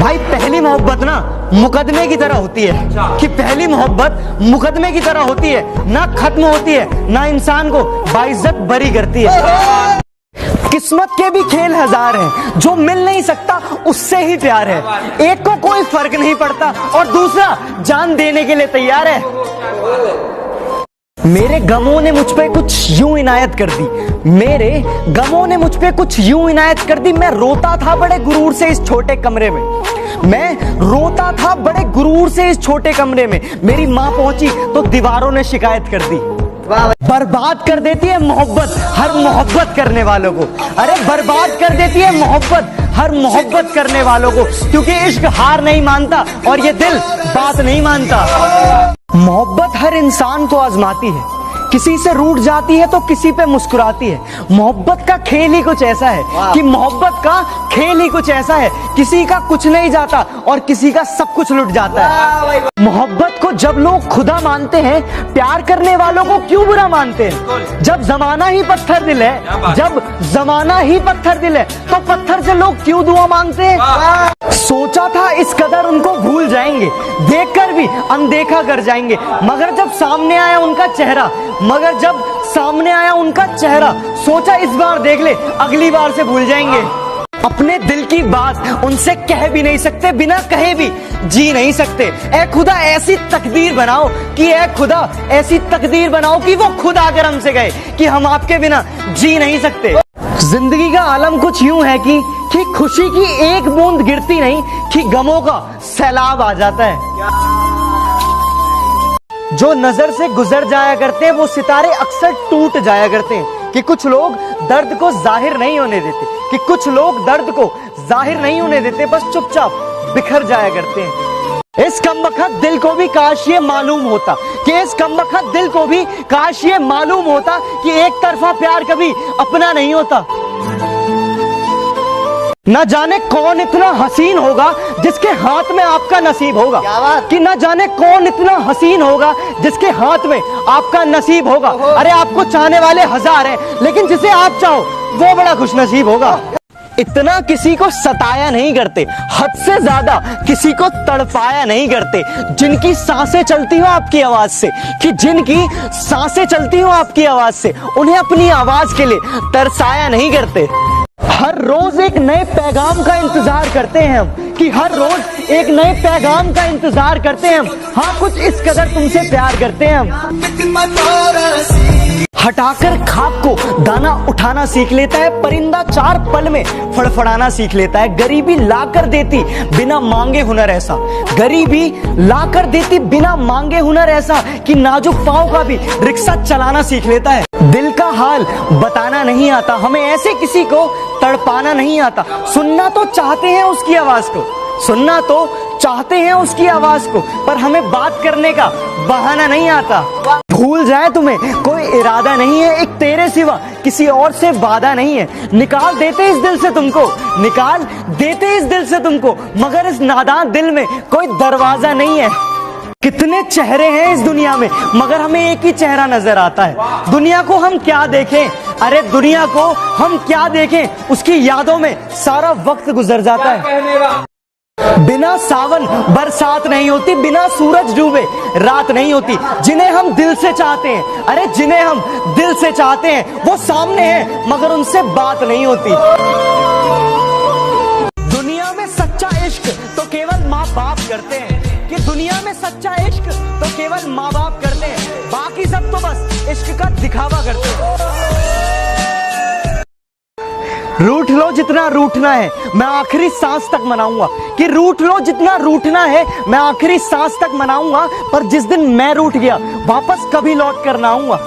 भाई पहली मोहब्बत ना मुकदमे की तरह होती है कि पहली मोहब्बत मुकदमे की तरह होती है, ना खत्म होती है, ना इंसान को बाइज्जत बरी करती है। किस्मत के भी खेल हजार हैं, जो मिल नहीं सकता उससे ही प्यार है। एक को कोई फर्क नहीं पड़ता और दूसरा जान देने के लिए तैयार है। मेरे गमों ने मुझ पे कुछ यूं इनायत कर दी, मेरे गमों ने मुझ पे कुछ यूं इनायत कर दी। मैं रोता था बड़े गुरूर से इस छोटे कमरे में, मैं रोता था बड़े गुरूर से इस छोटे कमरे में। मेरी माँ पहुंची तो दीवारों ने शिकायत कर दी। बर्बाद कर देती है मोहब्बत हर मोहब्बत करने वालों को। अरे बर्बाद कर देती है मोहब्बत हर मोहब्बत करने वालों को, क्योंकि इश्क हार नहीं मानता और ये दिल बात नहीं मानता। मोहब्बत हर इंसान को आजमाती है, किसी से रूठ जाती है तो किसी पे मुस्कुराती है। मोहब्बत का खेल ही कुछ ऐसा है कि मोहब्बत का खेल ही कुछ ऐसा है, किसी का कुछ नहीं जाता और किसी का सब कुछ लुट जाता है। मोहब्बत को जब लोग खुदा मानते हैं, प्यार करने वालों को क्यों बुरा मानते हैं? जब जमाना ही पत्थर दिल है, जब जमाना ही पत्थर दिल है, तो पत्थर से लोग क्यों दुआ मांगते हैं? सोचा था इस कदर उनको भूल जाएंगे, देखकर भी अनदेखा कर जाएंगे, मगर जब सामने आया उनका चेहरा, मगर जब सामने आया उनका चेहरा, सोचा इस बार देख ले, अगली बार से भूल जाएंगे। अपने दिल की बात उनसे कह भी नहीं सकते, बिना कहे भी जी नहीं सकते। ऐ खुदा ऐसी तकदीर बनाओ कि ऐ खुदा ऐसी तकदीर बनाओ कि वो खुद आकर हमसे गए कि हम आपके बिना जी नहीं सकते। जिंदगी का आलम कुछ यूं है कि खुशी की एक बूंद गिरती नहीं कि गमों का सैलाब आ जाता है। जो नजर से गुजर जाया करते हैं वो सितारे अक्सर टूट जाया करते हैं। कि कुछ लोग दर्द को जाहिर नहीं होने देते, कि कुछ लोग दर्द को जाहिर नहीं होने देते, बस चुपचाप बिखर जाया करते हैं। इस कमबख्त दिल को भी काश ये मालूम होता कि इस कमबख्त दिल को भी काश ये मालूम होता कि एक तरफा प्यार कभी अपना नहीं होता। न जाने कौन इतना हसीन होगा जिसके हाथ में आपका नसीब होगा, कि न जाने कौन इतना हसीन होगा जिसके हाथ में आपका नसीब होगा। अरे आपको चाहने वाले हजार हैं, लेकिन जिसे आप चाहो वो बड़ा खुशनसीब होगा। इतना किसी को सताया नहीं करते, हद से ज्यादा किसी को तड़पाया नहीं करते। जिनकी सांसें चलती हो आपकी आवाज से, कि जिनकी सांसें चलती हो आपकी आवाज से, उन्हें अपनी आवाज के लिए तरसाया नहीं करते। हर रोज एक नए पैगाम का इंतजार करते हैं हम, कि हर रोज एक नए पैगाम का इंतजार करते हैं हम। हाँ, कुछ इस कदर तुमसे प्यार करते हैं हम। हटाकर खाक को दाना उठाना सीख लेता है परिंदा, चार पल में फड़फड़ाना सीख लेता है। गरीबी लाकर देती बिना मांगे हुनर ऐसा, गरीबी लाकर देती बिना मांगे हुनर ऐसा कि नाजुक पांव का भी रिक्शा चलाना सीख लेता है। दिल का हाल बताना नहीं आता, हमें ऐसे किसी को तड़पाना नहीं आता। सुनना तो चाहते हैं उसकी आवाज को, सुनना तो चाहते हैं उसकी आवाज को, पर हमें बात करने का बहाना नहीं आता। भूल जाए तुम्हें कोई इरादा नहीं है, एक तेरे सिवा किसी और से वादा नहीं है। निकाल देते इस दिल से तुमको, निकाल देते इस दिल से तुमको, मगर इस नादान दिल में कोई दरवाजा नहीं है। कितने चेहरे हैं इस दुनिया में, मगर हमें एक ही चेहरा नजर आता है। दुनिया को हम क्या देखें, अरे दुनिया को हम क्या देखें, उसकी यादों में सारा वक्त गुजर जाता है। बिना सावन बरसात नहीं होती, बिना सूरज डूबे रात नहीं होती। जिन्हें हम दिल से चाहते हैं, अरे जिन्हें हम दिल से चाहते हैं वो सामने हैं, मगर उनसे बात नहीं होती। दुनिया में सच्चा इश्क तो केवल माँ बाप करते हैं, कि दुनिया में सच्चा इश्क तो केवल माँ बाप करते हैं, बाकी सब तो बस इश्क का दिखावा करते हैं। रूठ लो जितना रूठना है, मैं आखिरी सांस तक मनाऊंगा, कि रूठ लो जितना रूठना है, मैं आखिरी सांस तक मनाऊंगा, पर जिस दिन मैं रूठ गया वापस कभी लौट कर ना आऊंगा।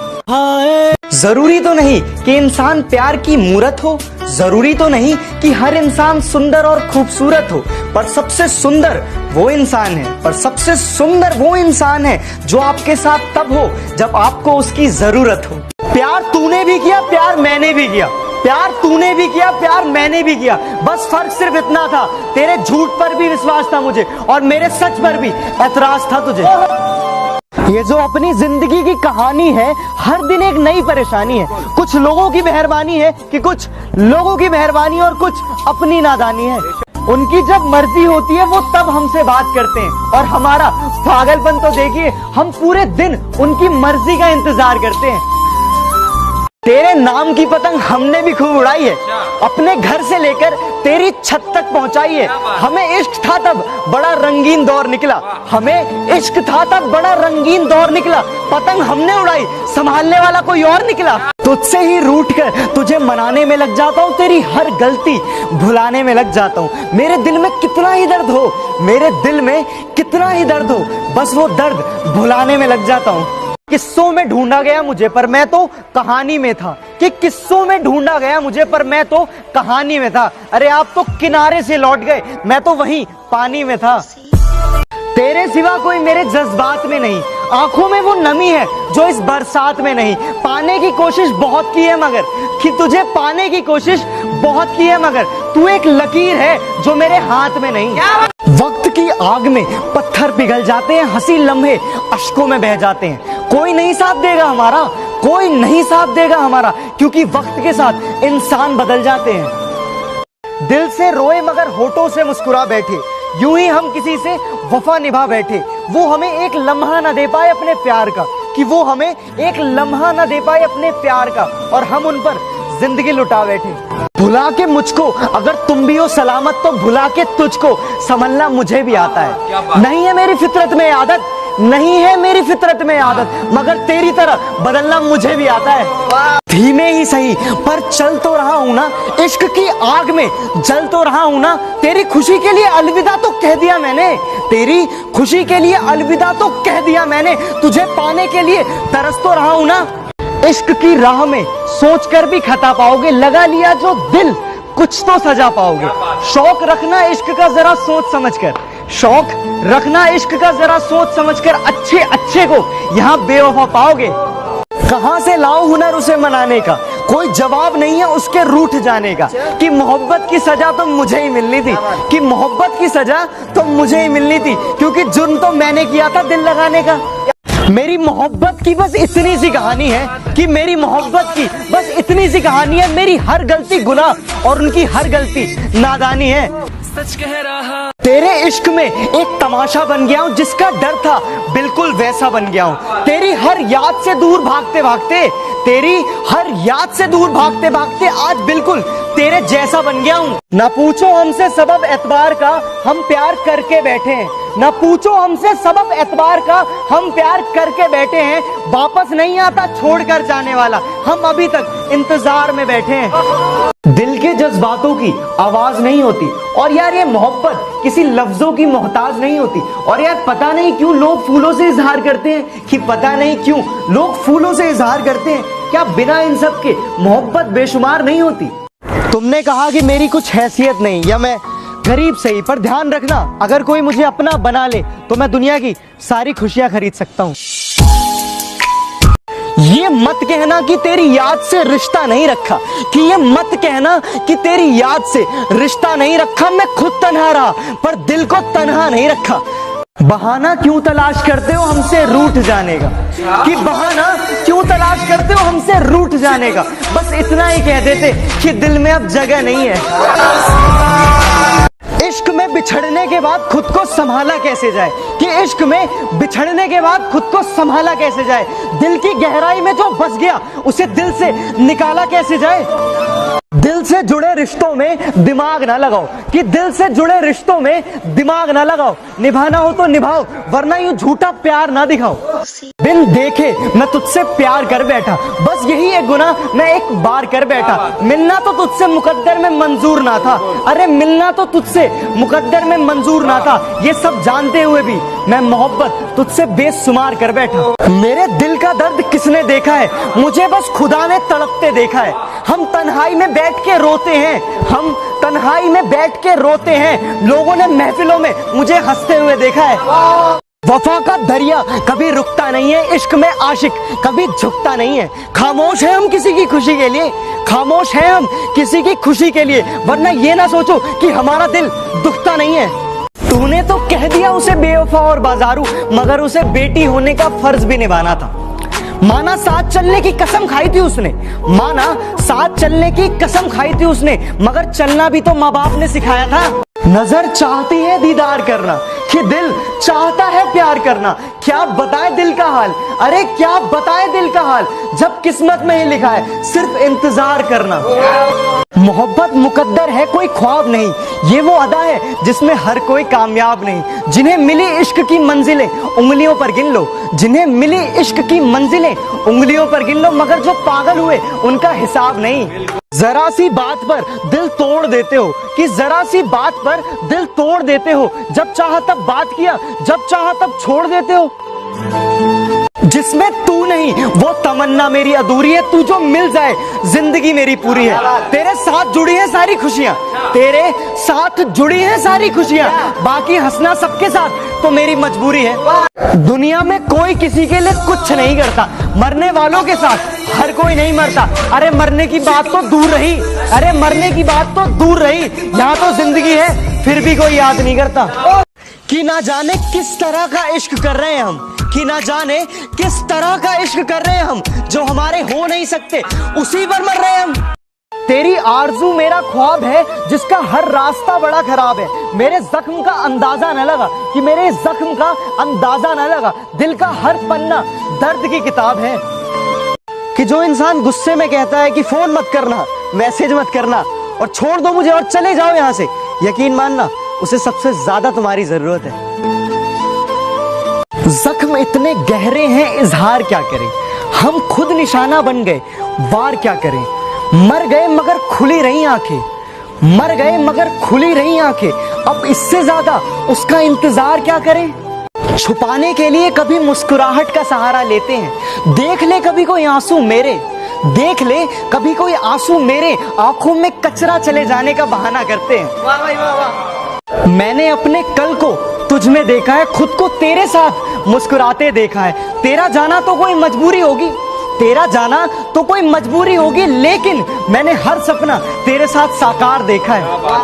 जरूरी तो नहीं कि इंसान प्यार की मूरत हो, जरूरी तो नहीं कि हर इंसान सुंदर और खूबसूरत हो, पर सबसे सुंदर वो इंसान है, पर सबसे सुंदर वो इंसान है जो आपके साथ तब हो जब आपको उसकी जरूरत हो। प्यार तूने भी किया, प्यार मैंने भी किया, प्यार तूने भी किया, प्यार मैंने भी किया, बस फर्क सिर्फ इतना था, तेरे झूठ पर भी विश्वास था मुझे और मेरे सच पर भी ऐतराज था तुझे। ये जो अपनी जिंदगी की कहानी है, हर दिन एक नई परेशानी है। कुछ लोगों की मेहरबानी है कि कुछ लोगों की मेहरबानी और कुछ अपनी नादानी है। उनकी जब मर्जी होती है वो तब हमसे बात करते हैं, और हमारा पागलपन तो देखिए, हम पूरे दिन उनकी मर्जी का इंतजार करते हैं। तेरे नाम की पतंग हमने भी खूब उड़ाई है, अपने घर से लेकर तेरी छत तक पहुंचाई है। हमें इश्क था तब बड़ा रंगीन दौर निकला, हमें इश्क था तब बड़ा रंगीन दौर निकला। पतंग हमने उड़ाई, संभालने वाला कोई और निकला। तुझसे ही रूठ कर तुझे मनाने में लग जाता हूँ, तेरी हर गलती भुलाने में लग जाता हूँ। मेरे दिल में कितना ही दर्द हो, मेरे दिल में कितना ही दर्द हो, बस वो दर्द भुलाने में लग जाता हूँ। किस्सों में ढूंढा गया मुझे पर मैं तो कहानी में था, कि किस्सों में ढूंढा गया मुझे पर मैं तो कहानी में था। अरे आप तो किनारे से लौट गए, मैं तो वहीं पानी में था। तेरे सिवा कोई मेरे जज्बात में नहीं, आंखों में वो नमी है जो इस बरसात में नहीं। पाने की कोशिश बहुत की है मगर, कि तुझे पाने की कोशिश बहुत की है मगर तू एक लकीर है जो मेरे हाथ में नहीं। वक्त की आग में पत्थर पिघल जाते हैं, हंसी लम्हे अश्कों में बह जाते हैं। कोई नहीं साथ देगा हमारा, कोई नहीं साथ देगा हमारा, क्योंकि वक्त के साथ इंसान बदल जाते हैं। दिल से रोए मगर होठों से मुस्कुरा बैठे, यूं ही हम किसी से वफा निभा बैठे। वो हमें एक लम्हा न दे पाए अपने प्यार का, कि वो हमें एक लम्हा न दे पाए अपने प्यार का, और हम उन पर जिंदगी लुटा बैठे। भुला के मुझको अगर तुम भी हो सलामत, तो भुला के तुझको संभलना मुझे भी आता है। नहीं है मेरी फितरत में आदत, नहीं है मेरी फितरत में आदत, मगर तेरी तरह बदलना मुझे भी आता है। धीमे ही सही पर चल तो रहा हूं ना, इश्क की आग में जल तो रहा हूं ना। तेरी खुशी के लिए अलविदा तो कह दिया मैंने, तेरी खुशी के लिए अलविदा तो कह दिया मैंने। तुझे पाने के लिए तरस तो रहा हूं ना। इश्क की राह में सोच कर भी खता पाओगे, लगा लिया जो दिल कुछ तो सजा पाओगे। शौक रखना इश्क का जरा सोच समझ कर, शौक रखना इश्क का जरा सोच समझकर, अच्छे अच्छे को यहाँ बेवफा पाओगे। कहां से लाऊं हुनर उसे मनाने का, कोई जवाब नहीं है उसके रूठ जाने का, कि मोहब्बत की सजा तो मुझे ही मिलनी थी, कि मोहब्बत की सजा तो मुझे ही मिलनी थी, क्योंकि जुर्म तो मैंने किया था दिल लगाने का। मेरी मोहब्बत की बस इतनी सी कहानी है, कि मेरी मोहब्बत की बस इतनी सी कहानी है। मेरी हर गलती गुनाह और उनकी हर गलती नादानी है। सच कह रहा तेरे इश्क में एक तमाशा बन गया हूँ, जिसका डर था बिल्कुल वैसा बन गया हूँ। तेरी हर याद से दूर भागते भागते, तेरी हर याद से दूर भागते भागते आज बिल्कुल तेरे जैसा बन गया हूँ। ना पूछो हमसे सबब एतबार का, हम प्यार करके बैठे हैं। ना पूछो हमसे सबब एतबार का, हम प्यार करके बैठे हैं। वापस नहीं आता छोड़कर जाने वाला, हम अभी तक इंतजार में बैठे हैं। दिल के जज्बातों की आवाज नहीं होती, और यार ये मोहब्बत किसी लफ्जों की मोहताज नहीं होती। और यार पता नहीं क्यों लोग फूलों से इजहार करते हैं, कि पता नहीं क्यों लोग फूलों से इजहार करते हैं। क्या बिना इन सब के मोहब्बत बेशुमार नहीं होती? तुमने कहा कि मेरी कुछ हैसियत नहीं, या मैं गरीब सही, पर ध्यान रखना अगर कोई मुझे अपना बना ले तो मैं दुनिया की सारी खुशियां खरीद सकता हूँ। ये मत कहना कि तेरी याद से रिश्ता नहीं रखा, कि ये मत कहना कि तेरी याद से रिश्ता नहीं रखा। मैं खुद तन्हा रहा पर दिल को तन्हा नहीं रखा। बहाना क्यों तलाश करते हो हमसे रूठ जाने का, कि बहाना क्यों तलाश करते हो हमसे रूठ जाने का। बस इतना ही कह देते कि दिल में अब जगह नहीं है। इश्क में बिछड़ने के बाद खुद को संभाला कैसे जाए, कि इश्क में बिछड़ने के बाद खुद को संभाला कैसे जाए। दिल की गहराई में जो बस गया उसे दिल से निकाला कैसे जाए। दिल से जुड़े रिश्तों में दिमाग ना लगाओ, कि दिल से जुड़े रिश्तों में दिमाग ना लगाओ। निभाना हो तो निभाओ, वरना यूं झूठा प्यार ना दिखाओ। बिन देखे मैं तुझसे प्यार कर बैठा, बस यही एक गुनाह मैं एक बार कर बैठा। मिलना तो तुझसे मुकद्दर में मंजूर ना था, अरे मिलना तो तुझसे मुकद्दर में मंजूर ना था। ये सब जानते हुए भी मैं मोहब्बत तुझसे बेशुमार कर बैठा। मेरे दिल का दर्द किसने देखा है, मुझे बस खुदा ने तड़पते देखा है। हम तन्हाई में बैठ के रोते हैं, हम तन्हाई में बैठ के रोते हैं। लोगों ने महफिलों में मुझे हंसते हुए देखा है। वफा का दरिया कभी रुकता नहीं है, इश्क में आशिक कभी झुकता नहीं है। खामोश है हम किसी की खुशी के लिए, खामोश है हम किसी की खुशी के लिए, वरना ये ना सोचो कि हमारा दिल दुखता नहीं है। तूने तो कह दिया उसे बेवफा और बाजारू, मगर उसे बेटी होने का फर्ज भी निभाना था। माना साथ चलने की कसम खाई थी उसने, माना साथ चलने की कसम खाई थी उसने, मगर चलना भी तो माँ बाप ने सिखाया था। नजर चाहती है दीदार करना, कि दिल चाहता है प्यार करना। क्या बताए दिल का हाल, अरे क्या बताए दिल का हाल, जब किस्मत में ही लिखा है सिर्फ इंतजार करना। मोहब्बत मुकद्दर है, कोई ख्वाब नहीं। ये वो अदा है जिसमें हर कोई कामयाब नहीं। जिन्हें मिली इश्क की मंजिलें उंगलियों पर गिन लो, जिन्हें मिली इश्क की मंजिलें उंगलियों पर गिन लो, मगर जो पागल हुए उनका हिसाब नहीं। जरा सी बात पर दिल तोड़ देते हो, कि जरा सी बात पर दिल तोड़ देते हो। जब चाहा तब बात किया, जब चाहा तब छोड़ देते हो। जिसमें तू नहीं वो तमन्ना मेरी अधूरी है। तू जो मिल जाए जिंदगी मेरी पूरी है। तेरे साथ जुड़ी है सारी खुशियां, तेरे साथ जुड़ी है सारी खुशियां। बाकी हंसना सबके साथ तो मेरी मजबूरी है। दुनिया में कोई किसी के लिए कुछ नहीं करता, मरने वालों के साथ हर कोई नहीं मरता। अरे मरने की बात तो दूर रही, अरे मरने की बात तो दूर रही, यहाँ तो जिंदगी है फिर भी कोई याद नहीं करता। कि ना जाने किस तरह का इश्क कर रहे हैं हम, कि ना जाने किस तरह का इश्क कर रहे हैं हम, जो हमारे हो नहीं सकते उसी पर मर रहे हैं हम। तेरी आरज़ू मेरा ख्वाब है जिसका हर रास्ता बड़ा खराब है। मेरे जख्म का अंदाजा न लगा, कि मेरे जख्म का अंदाजा न लगा। दिल का हर पन्ना दर्द की किताब है। कि जो इंसान गुस्से में कहता है कि फोन मत करना, मैसेज मत करना और छोड़ दो मुझे और चले जाओ यहां से, यकीन मानना उसे सबसे ज्यादा तुम्हारी जरूरत है। जख्म इतने गहरे हैं, इजहार क्या करें, हम खुद निशाना बन गए, वार क्या करें। मर गए मगर खुली रही आंखें, मर गए मगर खुली रही आंखें। अब इससे ज्यादा उसका इंतजार क्या करें। छुपाने के लिए कभी मुस्कुराहट का सहारा लेते हैं। देख ले कभी कोई आंसू मेरे, देख ले कभी कोई आंसू मेरे, आंखों में कचरा चले जाने का बहाना करते हैं। वाह भाई वाह वाह। मैंने अपने कल को तुझ में देखा है, खुद को तेरे साथ मुस्कुराते देखा है। तेरा जाना तो कोई मजबूरी होगी, तेरा जाना तो कोई मजबूरी होगी, लेकिन मैंने हर सपना तेरे साथ साकार देखा है।